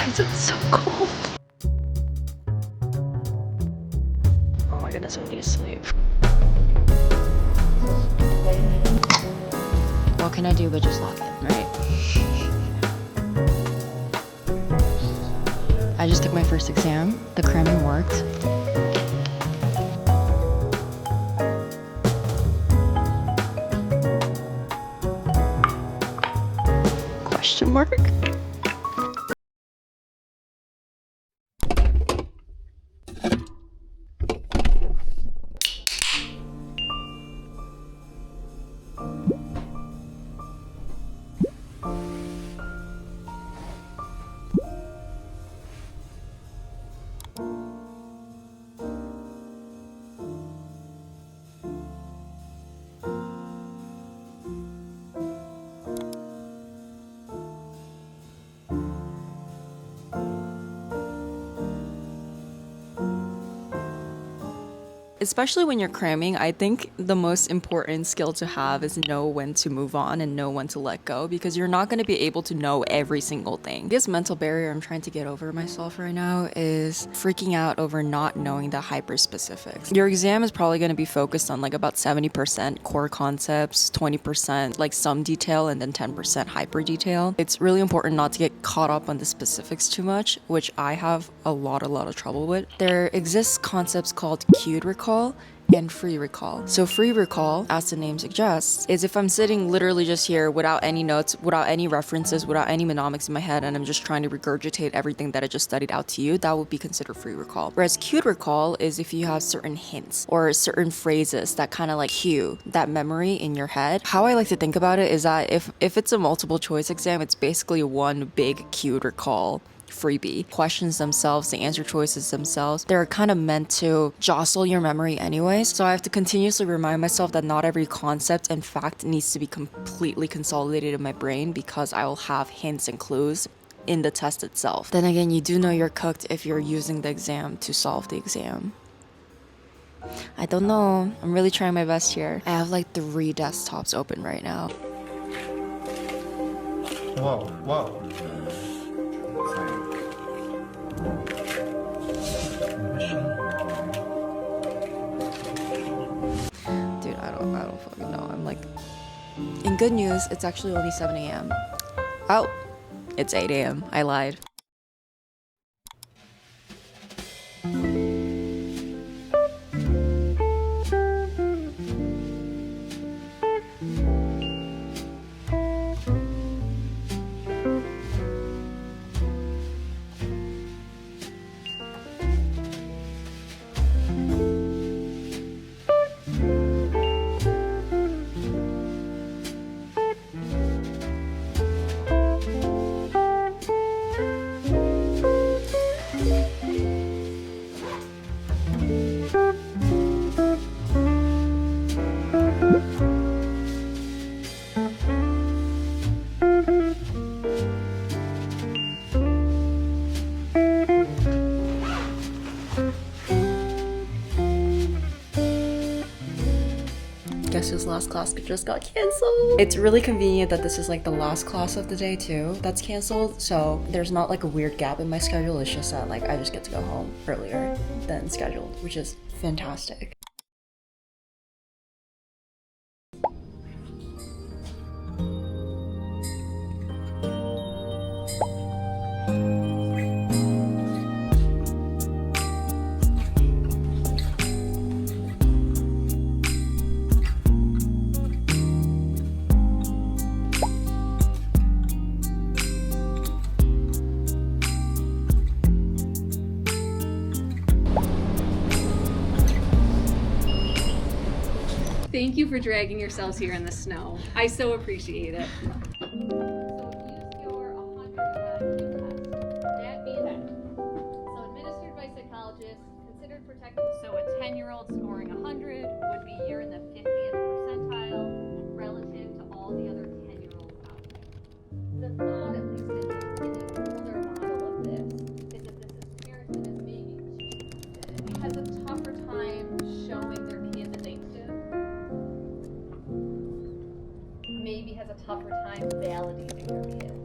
Guys, it's so cold. Oh my goodness, I need to sleep. What can I do but just log in, right? I just took my first exam. The cramming worked. Question mark? Especially when you're cramming, I think the most important skill to have is know when to move on and know when to let go, because you're not going to be able to know every single thing. This mental barrier I'm trying to get over myself right now is freaking out over not knowing the hyper specifics. Your exam is probably going to be focused on like about 70% core concepts, 20% like some detail, and then 10% hyper detail. It's really important not to get caught up on the specifics too much, which I have a lot of trouble with. There exists concepts called cued recall and free recall. So free recall, as the name suggests, is if I'm sitting literally just here without any notes, without any references, without any mnemonics in my head, and I'm just trying to regurgitate everything that I just studied out to you, that would be considered free recall. Whereas cued recall is if you have certain hints or certain phrases that kind of like cue that memory in your head. How I like to think about it is that if it's a multiple choice exam, it's basically one big cued recall freebie. Questions themselves, the answer choices themselves, they're kind of meant to jostle your memory anyways. So I have to continuously remind myself that not every concept and fact needs to be completely consolidated in my brain, because I will have hints and clues in the test itself. Then again, you do know you're cooked if you're using the exam to solve the exam. I don't know. I'm really trying my best here. I have like 3 desktops open right now. Whoa, whoa. Dude, I don't fucking know. I'm like, in good news, it's actually only 7 a.m. Oh, it's 8 a.m. I lied. Guess whose last class just got canceled? It's really convenient that this is like the last class of the day too that's canceled, so there's not like a weird gap in my schedule. It's just that like I just get to go home earlier than scheduled, which is fantastic. Thank you for dragging yourselves here in the snow. I so appreciate it. So use your 100 test. That means so administered by psychologists, considered protective. So a 10-year-old scoring 100 would be you're in the 50th percentile relative to all the other 10-year-olds out there. The thought, at least in the older model of this, is that this is parents and maybe has a tougher time showing their kid that they do. Maybe has a tougher time validating their kids.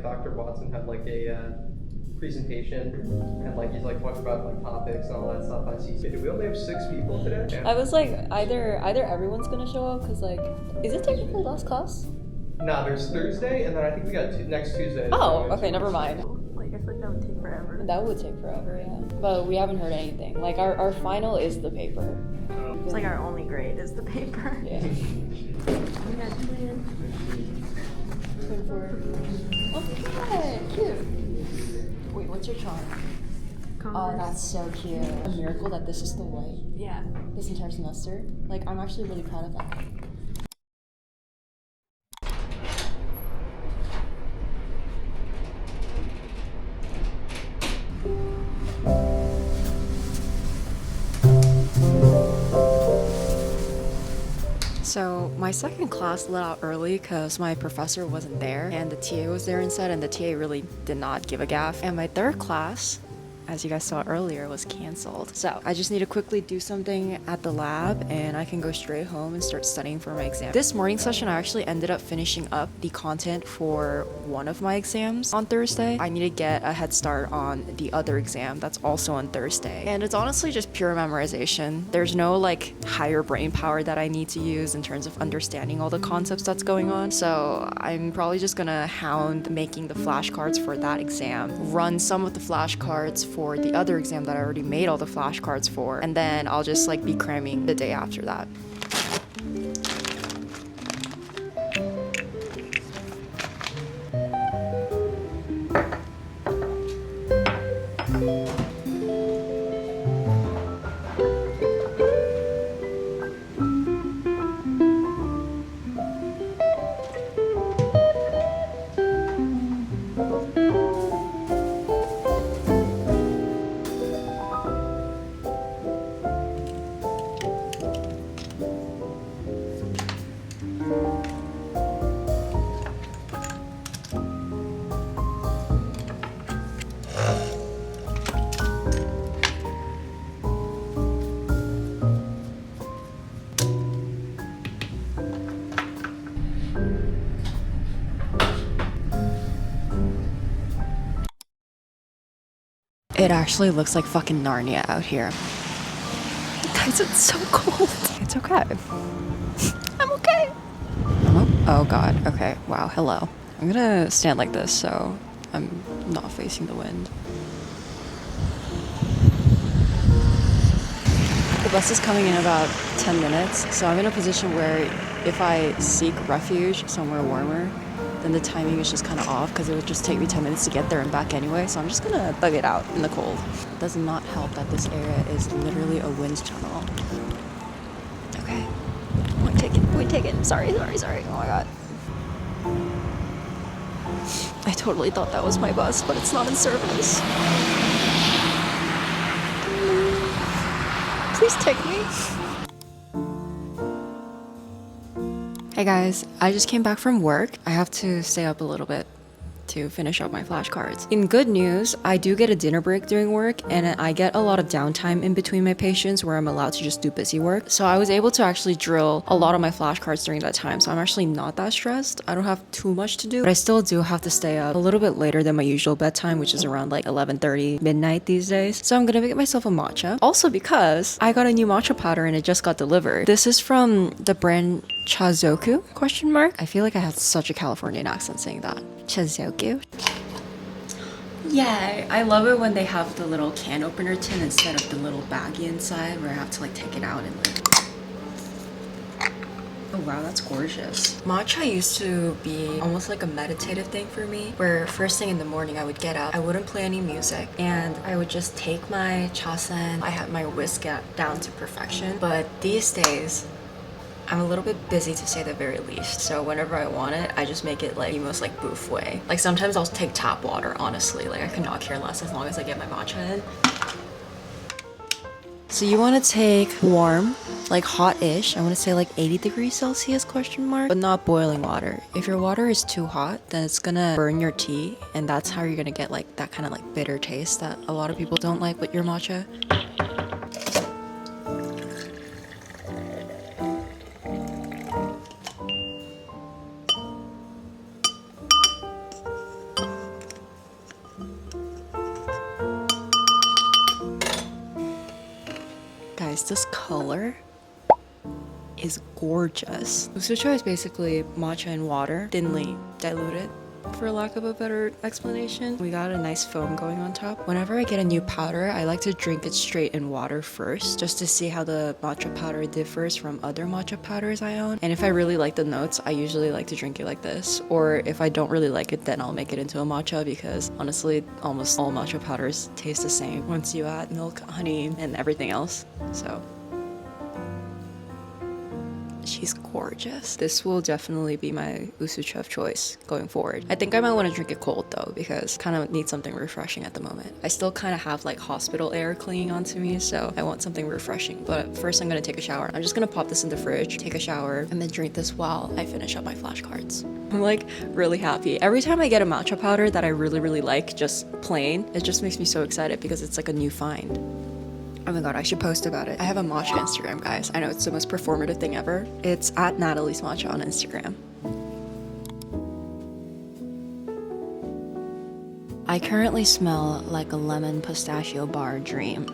Dr. Watson had like a presentation and like he's like talking about like topics and all that stuff on CC. Did we only have 6 people today? I was like, either everyone's gonna show up, cause like, is it technically last class? Nah, there's Thursday and then I think we got next Tuesday. Oh, okay, never mind. Like, I feel like that would take forever. That would take forever, yeah. But we haven't heard anything. Like, our final is the paper. It's like our only grade is the paper. Yeah. We got twins. Okay, cute. Wait, what's your charm? Oh, that's so cute. A miracle that this is still white Yeah. this entire semester. Like, I'm actually really proud of that. So my second class let out early because my professor wasn't there and the TA was there instead, and the TA really did not give a gaff. And my third class, as you guys saw earlier, was canceled. So I just need to quickly do something at the lab and I can go straight home and start studying for my exam. This morning session, I actually ended up finishing up the content for one of my exams on Thursday. I need to get a head start on the other exam that's also on Thursday. And it's honestly just pure memorization. There's no like higher brain power that I need to use in terms of understanding all the concepts that's going on. So I'm probably just gonna hound making the flashcards for that exam, run some of the flashcards for the other exam that I already made all the flashcards for, and then I'll just like be cramming the day after that. It actually looks like fucking Narnia out here. Guys, it's so cold. It's okay. I'm okay. Oh god, okay, wow, hello. I'm gonna stand like this so I'm not facing the wind. The bus is coming in about 10 minutes, so I'm in a position where if I seek refuge somewhere warmer, then the timing is just kind of off because it would just take me 10 minutes to get there and back anyway, so I'm just gonna thug it out in the cold. It does not help that this area is literally a wind tunnel. Okay. Point taken. Sorry. Oh my god. I totally thought that was my bus, but it's not in service. Please take me. Hey guys, I just came back from work. I have to stay up a little bit to finish up my flashcards. In good news, I do get a dinner break during work and I get a lot of downtime in between my patients where I'm allowed to just do busy work. So I was able to actually drill a lot of my flashcards during that time. So I'm actually not that stressed. I don't have too much to do, but I still do have to stay up a little bit later than my usual bedtime, which is around like 11:30 midnight these days. So I'm gonna get myself a matcha. Also because I got a new matcha powder and it just got delivered. This is from the brand Chazoku ? I feel like I have such a Californian accent saying that. Chazoku. Yeah, I love it when they have the little can opener tin instead of the little baggie inside where I have to like take it out and like... Oh wow, that's gorgeous. Matcha used to be almost like a meditative thing for me, where first thing in the morning I would get up, I wouldn't play any music, and I would just take my chasen. I had my whisk down to perfection, but these days, I'm a little bit busy to say the very least, so whenever I want it, I just make it like the most like boof way. Like sometimes I'll take tap water, honestly, like I could not care less as long as I get my matcha in. So you want to take warm, like hot-ish, I want to say like 80 degrees Celsius ? But not boiling water. If your water is too hot, then it's gonna burn your tea, and that's how you're gonna get like that kind of like bitter taste that a lot of people don't like with your matcha. Guys, this color is gorgeous. Usucho is basically matcha and water, thinly diluted, for lack of a better explanation. We got a nice foam going on top. Whenever I get a new powder, I like to drink it straight in water first, just to see how the matcha powder differs from other matcha powders I own. And if I really like the notes, I usually like to drink it like this. Or if I don't really like it, then I'll make it into a matcha, because honestly, almost all matcha powders taste the same once you add milk, honey, and everything else. So she's gorgeous. This will definitely be my usucho of choice going forward. I think I might want to drink it cold though, because kind of need something refreshing at the moment. I still kind of have like hospital air clinging onto me, so I want something refreshing. But first I'm gonna take a shower. I'm just gonna pop this in the fridge, take a shower, and then drink this while I finish up my flashcards. I'm like really happy. Every time I get a matcha powder that I really like, just plain, it just makes me so excited because it's like a new find. Oh my god, I should post about it. I have a matcha Instagram, guys. I know it's the most performative thing ever. It's at Natalie's Matcha on Instagram. I currently smell like a lemon pistachio bar dream.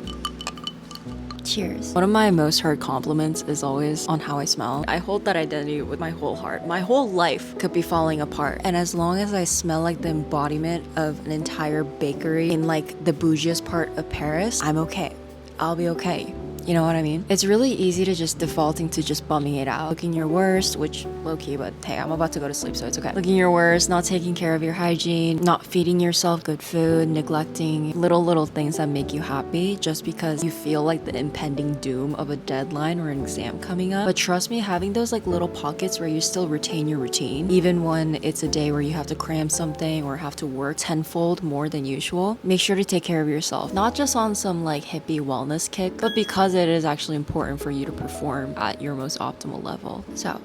Cheers. One of my most heard compliments is always on how I smell. I hold that identity with my whole heart. My whole life could be falling apart, and as long as I smell like the embodiment of an entire bakery in like the bougiest part of Paris, I'm okay. I'll be okay. You know what I mean? It's really easy to just defaulting to just bumming it out. Looking your worst, which low-key, but hey, I'm about to go to sleep, so it's okay. Looking your worst, not taking care of your hygiene, not feeding yourself good food, neglecting little things that make you happy just because you feel like the impending doom of a deadline or an exam coming up. But trust me, having those like little pockets where you still retain your routine, even when it's a day where you have to cram something or have to work tenfold more than usual, make sure to take care of yourself. Not just on some like hippie wellness kick, but because it is actually important for you to perform at your most optimal level. So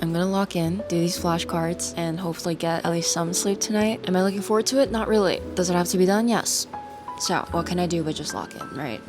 I'm gonna lock in, do these flashcards, and hopefully get at least some sleep tonight. Am I looking forward to it? Not really. Does it have to be done? Yes. So what can I do but just lock in, right?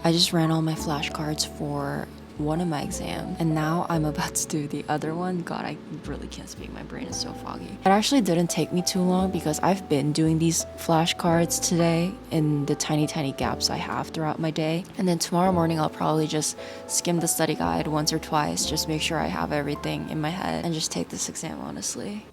I just ran all my flashcards for one of my exams, and now I'm about to do the other one. God, I really can't speak. My brain is so foggy. It actually didn't take me too long because I've been doing these flashcards today in the tiny gaps I have throughout my day. And then tomorrow morning, I'll probably just skim the study guide once or twice, just make sure I have everything in my head and just take this exam honestly.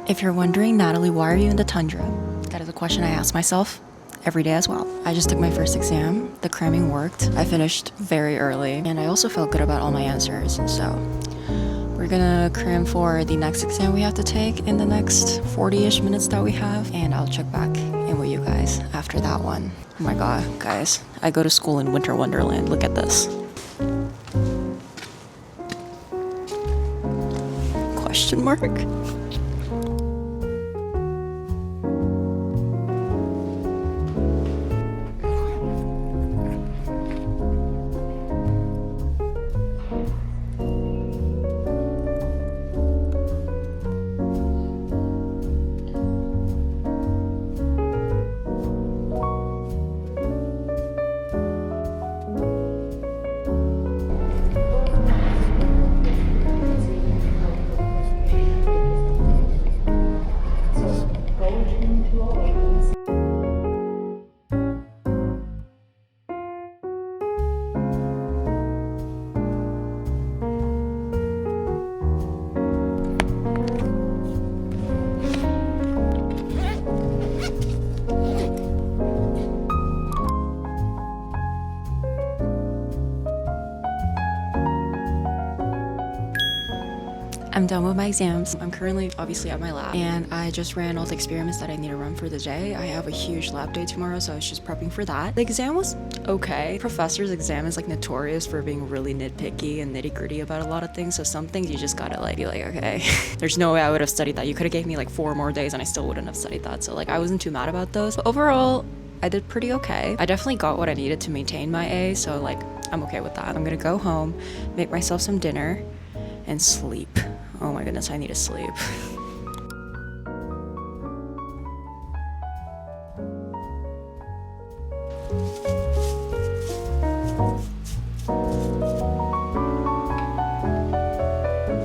If you're wondering, Natalie, why are you in the tundra? That is a question I ask myself every day as well. I just took my first exam. The cramming worked. I finished very early, and I also felt good about all my answers. So we're gonna cram for the next exam we have to take in the next 40-ish minutes that we have, and I'll check back in with you guys after that one. Oh my god, guys, I go to school in Winter Wonderland. Look at this. Question mark? I'm done with my exams. I'm currently obviously at my lab and I just ran all the experiments that I need to run for the day. I have a huge lab day tomorrow, so I was just prepping for that. The exam was okay. Professor's exam is like notorious for being really nitpicky and nitty gritty about a lot of things, so some things you just gotta like be like, okay, there's no way I would have studied that. You could have gave me like 4 more days and I still wouldn't have studied that. So like I wasn't too mad about those. But overall, I did pretty okay. I definitely got what I needed to maintain my A, so like I'm okay with that. I'm gonna go home, make myself some dinner, and sleep. Oh my goodness, I need to sleep.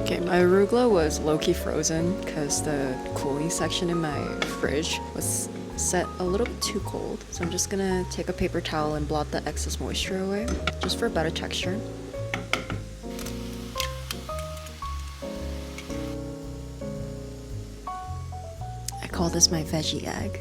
Okay, my arugula was low-key frozen because the cooling section in my fridge was set a little bit too cold. So I'm just gonna take a paper towel and blot the excess moisture away, just for better texture. I call this my veggie egg.